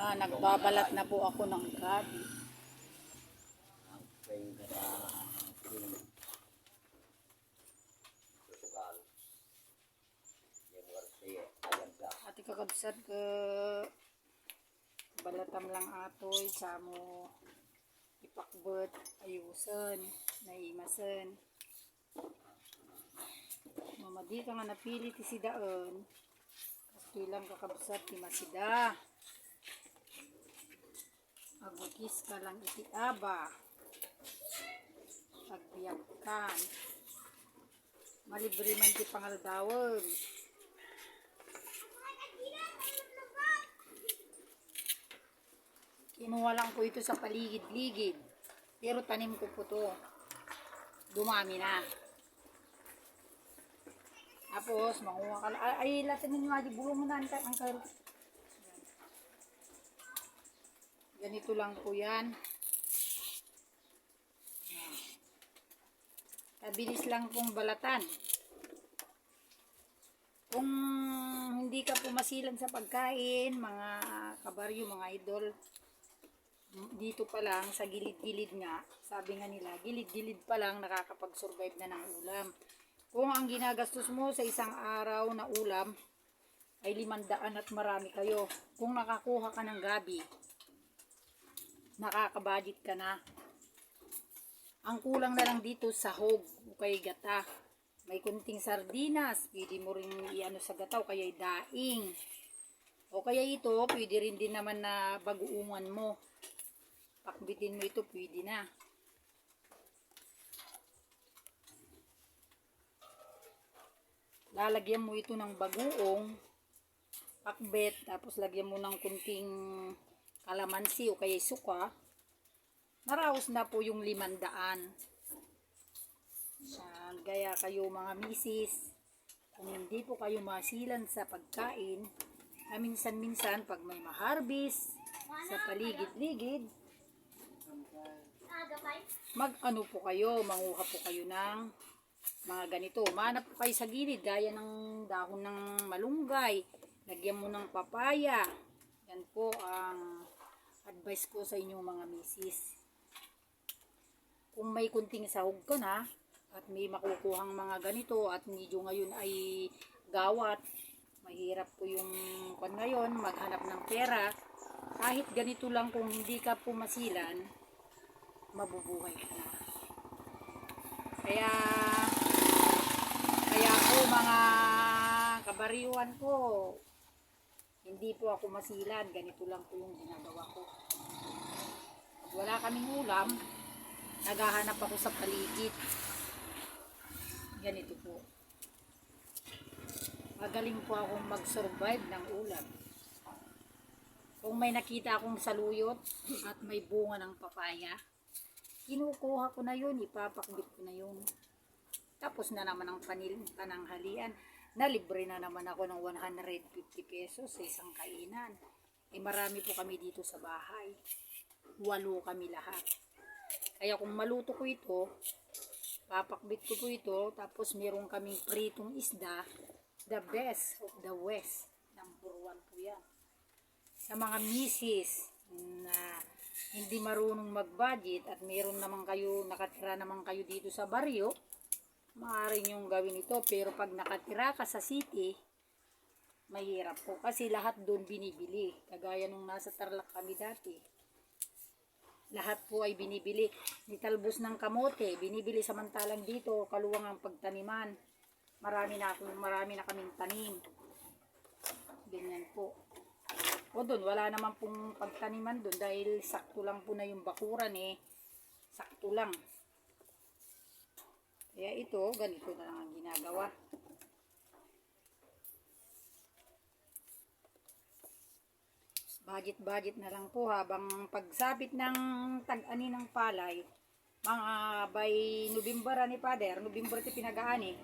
Nagbabalat na po ako ng gabi. Ati kakabsat ke balatam lang atoy sa mo ipakbet ayusan naimasen. Mamadi ka nga napili ti sidaan. Kastoy lang kakabsat ti masida. Agukis ka lang iti aba. Agbiyakan. Malibre man ti pangaldawon. Kinuha lang ko ito sa paligid-ligid. Pero tanim ko po to. Dumami na. Tapos, makuha ka lang. Ay, latin ninyo nga, bulong mo na ang karot. Ganito lang po yan. Kabilis lang pong balatan. Kung hindi ka pumasilan sa pagkain, mga kabaryo, mga idol, dito pa lang, sa gilid-gilid nga, sabi nga nila, gilid-gilid pa lang nakakapag-survive na ng ulam. Kung ang ginagastos mo sa isang araw na ulam ay 500 at marami kayo, kung nakakuha ka ng gabi, nakakabudget ka na. Ang kulang na lang dito sahog o kay gata. May kunting sardinas, pwede mo rin iano sa gata o kaya daing. O kaya ito, pwede rin din naman na baguungan mo. Pakbitin mo ito, pwede na. Lalagyan mo ito ng baguong, pakbet, tapos lagyan mo ng kunting kalamansi o kaya suka. Naraos na po yung 500. Gaya kayo mga misis, kung hindi po kayo masilan sa pagkain, minsan-minsan pag may maharbis sa paligid-ligid, mag-ano po kayo, manguha po kayo ng mga ganito. Manap po kayo sa gilid, gaya ng dahon ng malunggay, lagyan mo ng papaya. Yan po ang advice ko sa inyong mga misis. Kung may kunting sahog ka na, at may makukuhang mga ganito, at medyo ngayon ay gawat, mahirap po yung ngayon, maghanap ng pera, kahit ganito lang kung hindi ka pumasilan, mabubuhay ka na. Kaya po mga kabariwan ko, hindi po ako masilan, ganito lang po yung ginagawa ko. Pag wala kaming ulam, naghahanap ako sa paligid. Ganito po. Magaling po akong mag-survive ng ulam. Kung may nakita akong saluyot at may bunga ng papaya, kinukuha ko na yun, ipapakbit ko na yun. Tapos na naman ang pananghalian. Nalibre na naman ako ng 150 pesos sa isang kainan. Marami po kami dito sa bahay. 8 kami lahat. Kaya kung maluto ko ito, papakbit ko po ito, tapos meron kaming pritong isda, the best of the west. Number 1 po yan. Sa mga misis na hindi marunong mag-budget at meron naman kayo, nakatira naman kayo dito sa baryo, maaari nyong gawin ito. Pero pag nakatira ka sa city, mahirap po. Kasi lahat doon binibili. Kagaya nung nasa Tarlac kami dati. Lahat po ay binibili. Nitalbos ng kamote, binibili, samantalang dito, kaluwang ang pagtaniman. Marami na kaming tanim. Ganyan po. O doon, wala naman pong pagtaniman doon dahil sakto lang po na yung bakuran sakto lang. Kaya ito, ganito na lang ang ginagawa. Budget na lang po habang pagsabit ng tag-ani ng palay, mga by November ni Father, November ti pinagaani.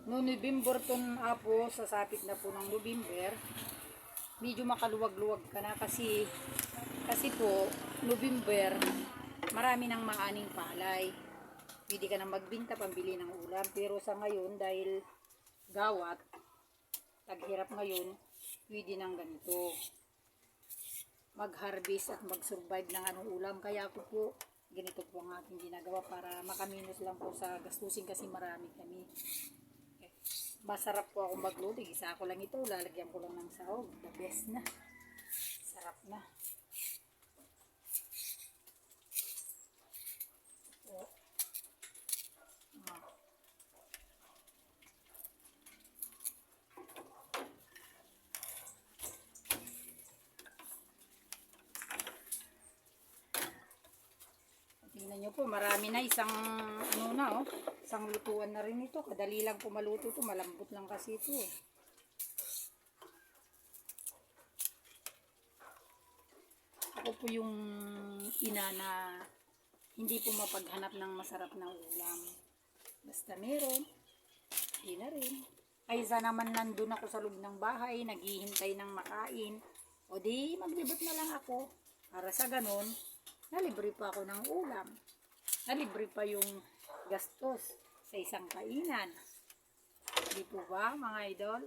No November ton apo, sasapit na po ng November, medyo makaluwag-luwag ka na kasi po November marami nang maaning palay. Pwede ka nang magbinta pambili ng ulam, pero sa ngayon dahil gawat, taghirap ngayon, pwede nang ganito. mag-harvest at mag-survive ng anong ulam. Kaya ako po, ganito po ang aking ginagawa para makaminos lang po sa gastusin kasi marami kami. Okay. Masarap po ako magluto. Isa ko lang ito, lalagyan ko lang ng sahog. The best na. Sarap na. Oh. Ah. Tingnan nyo po, marami na. Isang ano na oh. Isang lutuan na rin ito. Kadali lang po maluto ito. Malambot lang kasi ito. Ako po yung ina na hindi po mapaghanap ng masarap na ulam. Basta meron, hindi na rin. Kaysa naman nandun ako sa loob ng bahay, naghihintay ng makain. O di, maglibot na lang ako. Para sa ganun, nalibre pa ako ng ulam. Nalibre pa yung gastos sa isang kainan. Di po ba, mga idol?